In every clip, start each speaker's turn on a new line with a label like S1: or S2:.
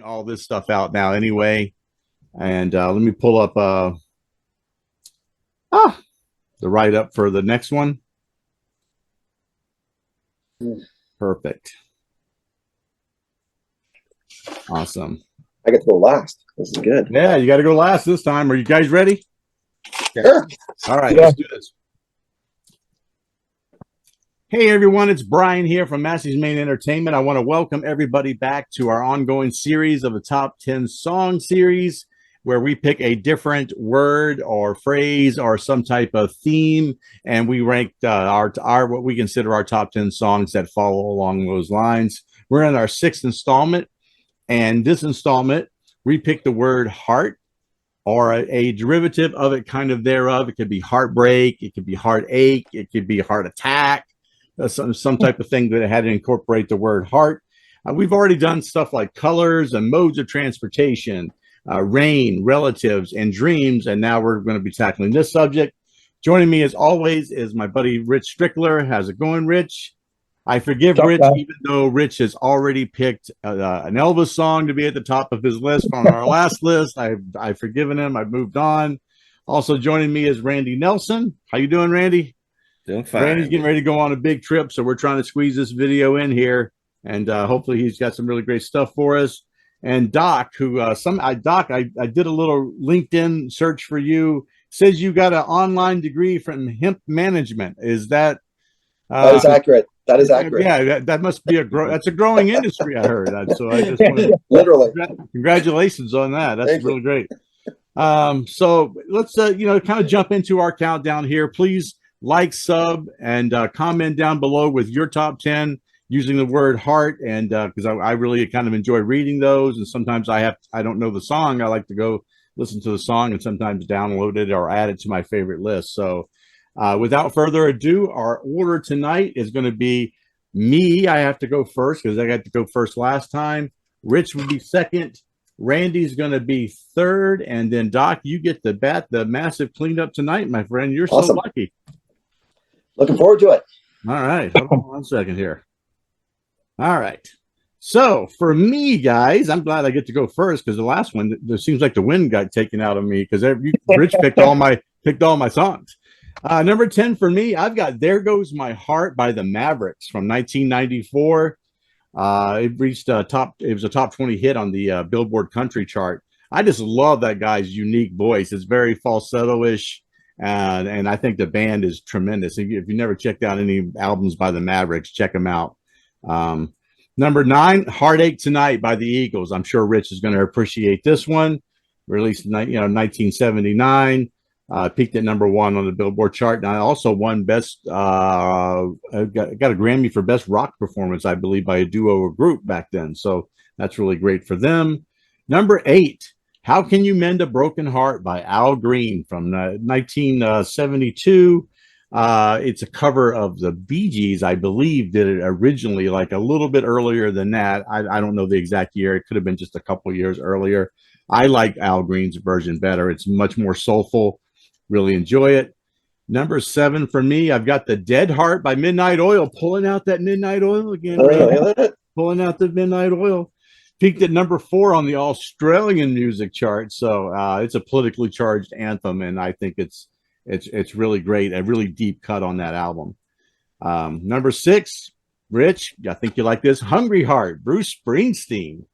S1: all this stuff out now anyway. And let me pull up the write up for the next one. Perfect. Awesome.
S2: I get to go last. This is good.
S1: Yeah, you got to go last this time. Are you guys ready?
S2: Sure.
S1: All right, let's do this. Hey everyone, it's Brian here from Massey's Main Entertainment. I want to welcome everybody back to our ongoing series of the Top 10 Song Series, where we pick a different word or phrase or some type of theme, and we rank our what we consider our top 10 songs that follow along those lines. We're in our sixth installment, and this installment we pick the word heart or a derivative of it, kind of thereof. It could be heartbreak, it could be heartache, it could be heart attack. Some type of thing that had to incorporate the word heart. We've already done stuff like colors and modes of transportation, rain, relatives, and dreams, and now we're going to be tackling this subject. Joining me as always is my buddy Rich Strickler. How's it going, Rich? I forgive Rich, even though Rich has already picked an Elvis song to be at the top of his list on our last list. I've forgiven him. I've moved on. Also joining me is Randy Nelson. How you doing, Randy?
S3: Doing fine.
S1: Randy's getting ready to go on a big trip, so we're trying to squeeze this video in here, and hopefully he's got some really great stuff for us. And Doc, who I did a little LinkedIn search for you. Says you got an online degree from hemp management. Is that?
S2: That is accurate. That is accurate.
S1: Yeah, that must be that's a growing industry. I heard that, so I just want
S2: literally
S1: congratulations on that. That's
S2: Thank
S1: really
S2: you.
S1: great. So let's kind of jump into our countdown here. Please like, sub, and comment down below with your top 10 using the word heart. And because I really kind of enjoy reading those, and sometimes I don't know the song. I like to go listen to the song and sometimes download it or add it to my favorite list. So without further ado, our order tonight is going to be me. I have to go first because I got to go first last time. Rich will be second. Randy's going to be third, and then Doc, you get the massive cleanup tonight, my friend. You're
S2: Awesome.
S1: So lucky.
S2: Looking forward to it.
S1: All right, hold on 1 second here. All right, so for me, guys, I'm glad I get to go first because the last one, there seems like the wind got taken out of me because Rich picked all my songs. Number 10 for me, I've got "There Goes My Heart" by the Mavericks from 1994. It reached it was a top 20 hit on the Billboard Country chart. I just love that guy's unique voice. It's very falsetto-ish, and I think the band is tremendous. If you never checked out any albums by the Mavericks, check them out. Number 9, "Heartache Tonight" by the Eagles. I'm sure Rich is going to appreciate this one. Released in 1979. Peaked at number 1 on the Billboard chart, and I also won best. Got a Grammy for best rock performance, I believe, by a duo or group back then. So that's really great for them. Number 8, "How Can You Mend a Broken Heart" by Al Green from 1972. It's a cover of the Bee Gees, I believe, did it originally, like a little bit earlier than that. I don't know the exact year. It could have been just a couple years earlier. I like Al Green's version better. It's much more soulful. Really enjoy it. Number 7 for me, I've got "The Dead Heart" by Midnight Oil. Pulling out that Midnight Oil again. Pulling out the Midnight Oil. Peaked at number 4 on the Australian music chart. So it's a politically charged anthem, and I think it's really great. A really deep cut on that album. Number 6, Rich, I think you like this. "Hungry Heart," Bruce Springsteen.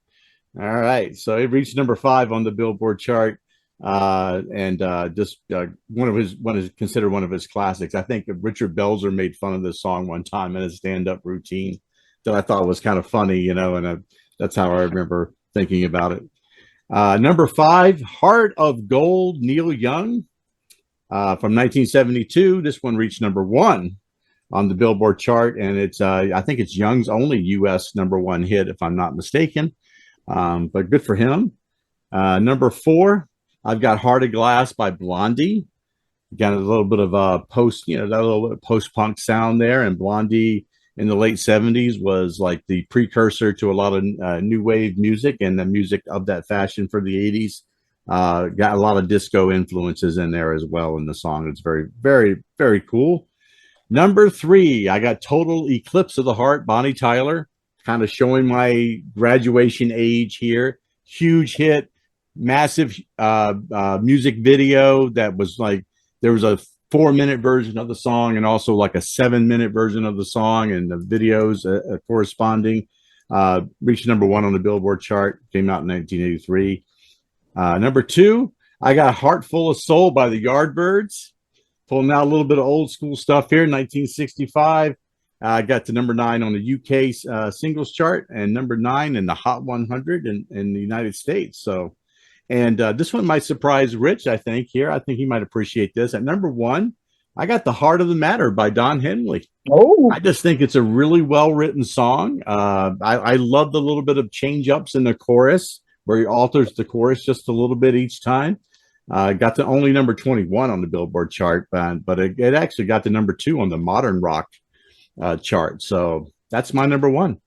S1: All right, so it reached number 5 on the Billboard chart. Considered one of his classics. I think Richard Belzer made fun of this song one time in his stand-up routine that I thought was kind of funny, and that's how I remember thinking about it. Number 5, "Heart of Gold," Neil Young, from 1972. This one reached number 1 on the Billboard chart, and it's I think it's Young's only U.S. number 1 hit, if I'm not mistaken. But good for him. Number 4, I've got "Heart of Glass" by Blondie. Got a little bit of a post-punk sound there, and Blondie in the late 70s was like the precursor to a lot of new wave music and the music of that fashion for the 80s. Got a lot of disco influences in there as well in the song. It's very, very, very cool. Number 3, I got "Total Eclipse of the Heart," Bonnie Tyler, kind of showing my graduation age here. huge hit, massive music video that was like, there was a 4-minute version of the song and also like a 7-minute version of the song, and the videos corresponding. Reached number 1 on the Billboard chart, came out in 1983. Number 2, I got Heart Full of Soul by the Yardbirds. Pulling out a little bit of old school stuff here, 1965. I got to number 9 on the UK singles chart, and number 9 in the Hot 100 in the United States. So, and this one might surprise Rich, I think, here. I think he might appreciate this. At number 1, I got The Heart of the Matter by Don Henley.
S3: Oh,
S1: I just think it's a really well-written song. I love the little bit of change-ups in the chorus, where he alters the chorus just a little bit each time. Got to only number 21 on the Billboard chart, but it actually got to number 2 on the modern rock chart. So that's my number 1.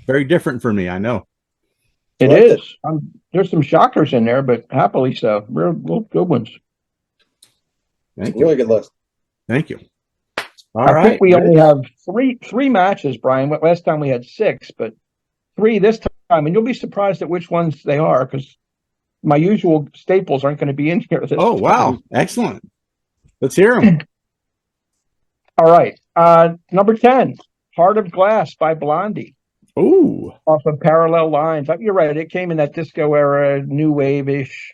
S1: Very different for me, I know.
S3: it is. There's some shockers in there, but happily so. Real good ones.
S1: Thank you.
S2: Really good list.
S1: Thank you.
S3: I think we only have three matches, Brian. Last time we had 6, but 3 this time, and you'll be surprised at which ones they are, because my usual staples aren't going to be in here this
S1: Oh, wow.
S3: time.
S1: Excellent. Let's hear them.
S3: All right. Number 10, Heart of Glass by Blondie.
S1: Ooh.
S3: Off of Parallel Lines. You're right. It came in that disco era, new wave-ish,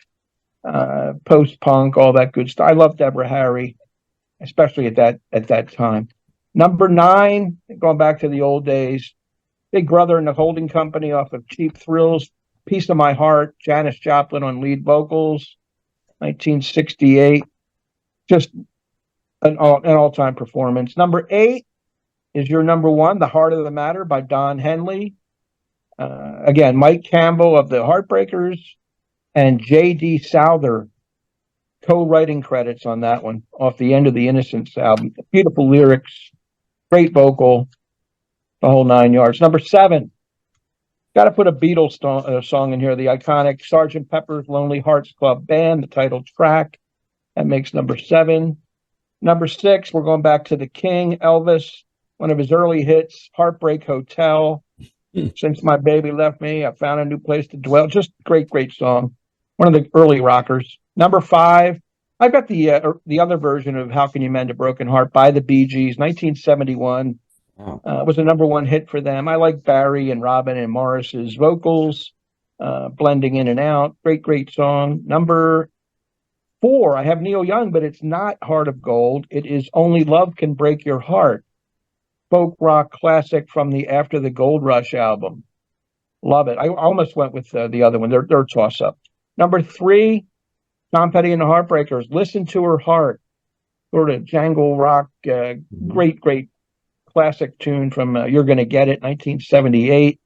S3: post-punk, all that good stuff. I love Deborah Harry, especially at that time. Number 9, going back to the old days, Big Brother and the Holding Company off of Cheap Thrills, Piece of My Heart, Janis Joplin on lead vocals, 1968. Just an all-time performance. Number 8 is your number 1, The Heart of the Matter by Don Henley. Again, Mike Campbell of the Heartbreakers and J.D. Souther co-writing credits on that one, off the End of the Innocence album. Beautiful lyrics, great vocal, the whole 9 yards. Number 7, got to put a Beatles song in here, the iconic Sgt. Pepper's Lonely Hearts Club Band, the title track. That makes number 7. Number 6, we're going back to the King, Elvis, one of his early hits, Heartbreak Hotel. Since My Baby Left Me, I Found a New Place to Dwell. Just great song. One of the early rockers. Number 5, I've got the other version of How Can You Mend a Broken Heart by the Bee Gees, 1971.
S1: Wow.
S3: Was a number 1 hit for them. I like Barry and Robin and Morris's vocals, blending in and out. Great song. Number 4, I have Neil Young, but it's not Heart of Gold. It is Only Love Can Break Your Heart, folk rock classic from the After the Gold Rush album. Love it. I almost went with the other one. They're toss up. Number 3, Tom Petty and the Heartbreakers, Listen to Her Heart, sort of jangle rock, great classic tune from You're Gonna Get It, 1978.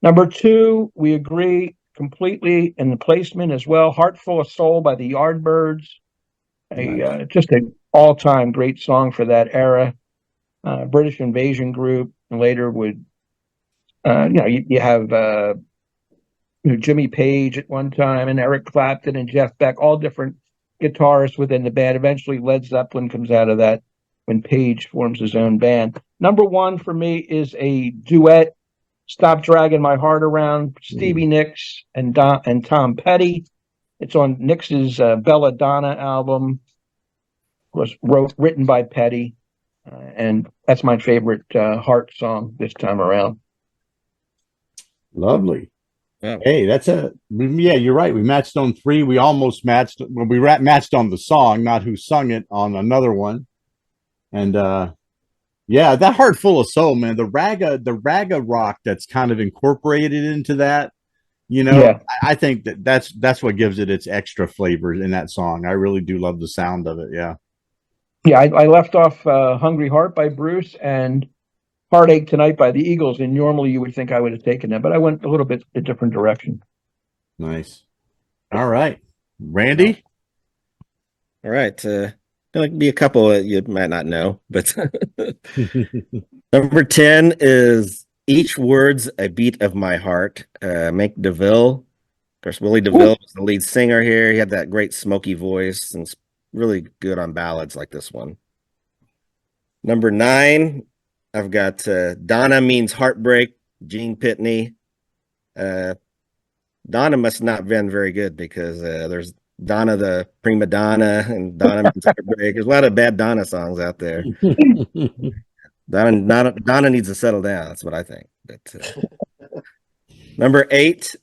S3: Number 2, we agree completely in the placement as well, Heart Full of Soul by the Yardbirds.
S1: Nice.
S3: Just an all-time great song for that era. British invasion group, and later would, you have Jimmy Page at one time, and Eric Clapton and Jeff Beck, all different guitarists within the band. Eventually, Led Zeppelin comes out of that when Page forms his own band. Number 1 for me is a duet, Stop Dragging My Heart Around, Stevie Nicks and Tom Petty. It's on Nicks's Belladonna album. Was written by Petty, and that's my favorite Heart song this time around.
S1: Lovely.
S4: Yeah.
S1: Hey, yeah, you're right. We matched on 3. We almost matched. Well, we matched on the song, not who sung it, on another one. And yeah, that Heart Full of Soul, man, the raga rock that's kind of incorporated into that,
S3: Yeah.
S1: I think that's what gives it its extra flavor in that song. I really do love the sound of it. Yeah.
S3: Yeah, I left off Hungry Heart by Bruce and Heartache Tonight by the Eagles, and normally you would think I would have taken that, but I went a little bit a different direction.
S1: Nice. All right. Randy?
S4: All right. There'll be a couple that you might not know, but number 10 is Each Word's a Beat of My Heart. Mink DeVille. Of course, Willie DeVille was the lead singer here. He had that great smoky voice and it's really good on ballads like this one. Number 9, I've got Donna Means Heartbreak, Gene Pitney. Donna must not have been very good because there's Donna the prima donna and Donna means heartbreak. There's a lot of bad Donna songs out there. Donna needs to settle down. That's what I think. But number 8,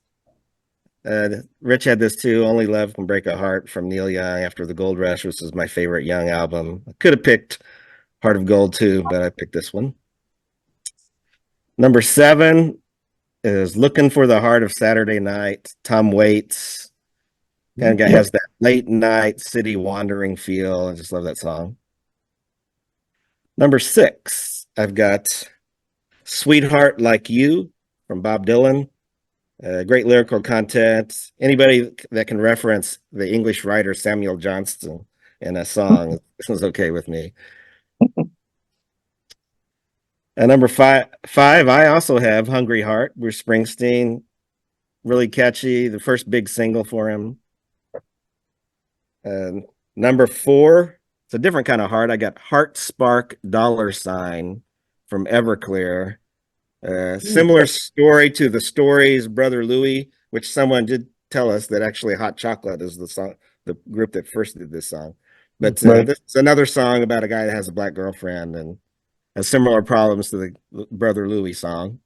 S4: Rich had this too. Only Love Can Break a Heart from Neil Young after the Gold Rush, which is my favorite Young album. I could have picked Heart of Gold too, but I picked this one. Number 7 is Looking for the Heart of Saturday Night. Tom Waits. Kind of has that late night city wandering feel. I just love that song. Number 6, I've got Sweetheart Like You from Bob Dylan. Great lyrical content. Anybody that can reference the English writer Samuel Johnston in a song, this is okay with me. And number 5, I also have Hungry Heart, Bruce Springsteen. Really catchy. The first big single for him. And number 4, it's a different kind of heart. I got Heart Spark $sign from Everclear. Similar story to the Stories, Brother Louie, which someone did tell us that actually Hot Chocolate is the song, the group that first did this song. But this is another song about a guy that has a black girlfriend and has similar problems to the Brother Louie song.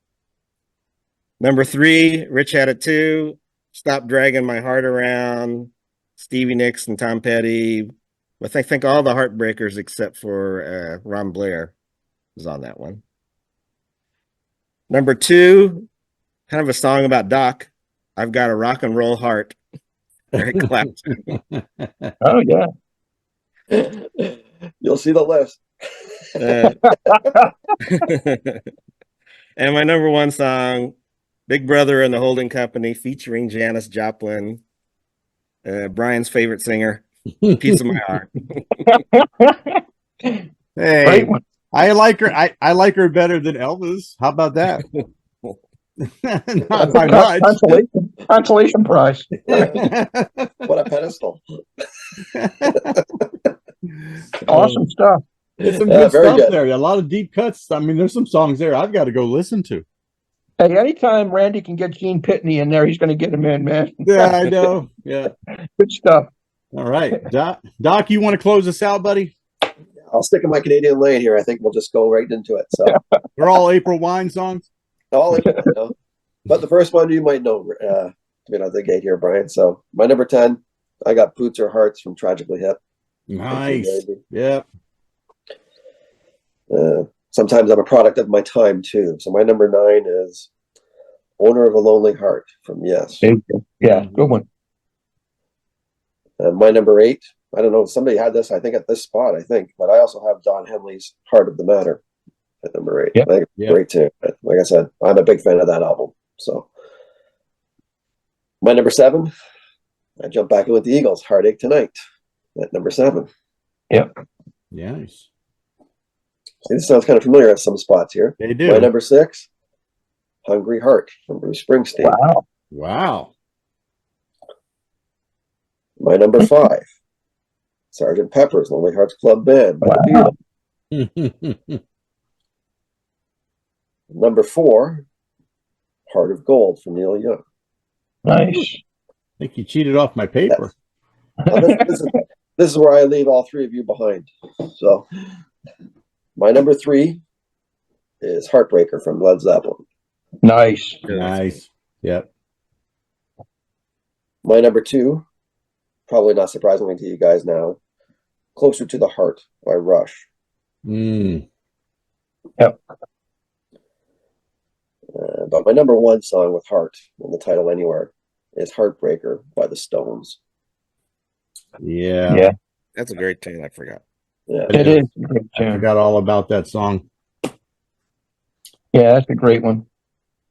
S4: Number 3, Rich had it too. Stop Dragging My Heart Around. Stevie Nicks and Tom Petty. I think all the Heartbreakers except for Ron Blair was on that one. Number 2, kind of a song about Doc. I've Got a Rock and Roll Heart. Eric Clapton.
S3: Oh yeah.
S2: You'll see the list.
S4: And my number 1 song, Big Brother and the Holding Company, featuring Janis Joplin, Brian's favorite singer, Piece of My Heart.
S1: Hey, I like her. I like her better than Elvis. How about that? Not by much.
S3: Consolation prize.
S2: What a pedestal.
S3: Awesome stuff.
S1: There's some good stuff there. A lot of deep cuts. I mean, there's some songs there I've got to go listen to.
S3: Hey, anytime Randy can get Gene Pitney in there, he's going to get him in, man.
S1: Yeah, I know. Yeah.
S3: Good stuff.
S1: All right. Doc, you want to close us out, buddy?
S2: I'll stick in my Canadian lane here. I think we'll just go right into it. So
S1: they're all April Wine songs?
S2: All April Wine, no. But the first one you might know, the gate here, Brian. So my number 10, I got Boots or Hearts from Tragically Hip.
S1: Nice. Yep.
S2: Sometimes I'm a product of my time too. So my number 9 is Owner of a Lonely Heart from Yes.
S3: Yeah, good one.
S2: And my number 8, I don't know if somebody had this, I think at this spot, but I also have Don Henley's Heart of the Matter at number 8.
S3: Yep.
S2: I think it's great too. But like I said, I'm a big fan of that album. So my number 7, I jump back in with the Eagles, Heartache Tonight at number 7.
S3: Yep.
S1: Nice.
S2: See, this sounds kind of familiar at some spots here.
S1: They do.
S2: My number 6, Hungry Heart from Bruce Springsteen.
S1: Wow.
S2: My number 5, Sgt. Pepper's Lonely Hearts Club Band by the Beatles. Number 4, Heart of Gold from Neil Young.
S3: Nice.
S1: I think you cheated off my paper.
S2: This is where I leave all 3 of you behind. So my number 3 is Heartbreaker from Led Zeppelin.
S3: Nice.
S1: Nice. Yep.
S2: My number 2, probably not surprisingly to you guys now, Closer to the Heart by Rush.
S3: Yep.
S2: But my number 1 song with heart in the title anywhere is Heartbreaker by the Stones.
S1: Yeah.
S4: That's a great tune. I forgot.
S2: Yeah,
S3: it is.
S1: I forgot all about that song.
S3: Yeah, that's a great one.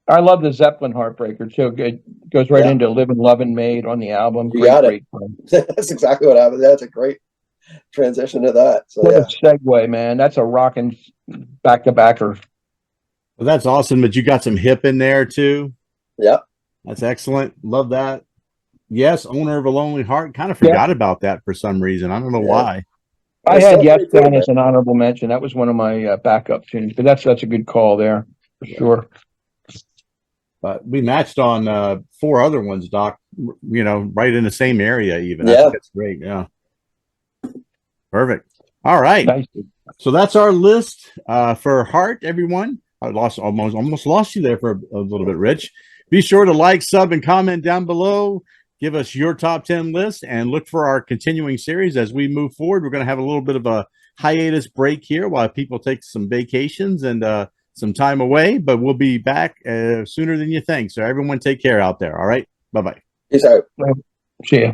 S3: I love the Zeppelin Heartbreaker too. It goes right into Livin', Lovin', Made on the album.
S2: You got it. That's exactly what happened. That's a great transition to that. So
S3: what a segue, man. That's a rocking back-to-backer.
S1: Well, that's awesome. But you got some hip in there too.
S2: Yeah.
S1: That's excellent. Love that. Yes, Owner of a Lonely Heart. Kind of forgot about that for some reason. I don't know why.
S3: I had Yes down as an honorable mention. That was one of my backup tunes, but that's a good call there for sure.
S1: We matched on 4 other ones, Doc. Right in the same area, even.
S2: Yeah.
S1: That's great. Yeah. Perfect. All right.
S3: Nice.
S1: So that's our list for Heart, everyone. I almost lost you there for a little bit, Rich. Be sure to like, sub, and comment down below. Give us your top 10 list and look for our continuing series as we move forward. We're going to have a little bit of a hiatus break here while people take some vacations and some time away, but we'll be back sooner than you think. So everyone take care out there. All right. Bye-bye.
S2: Peace out.
S3: See ya.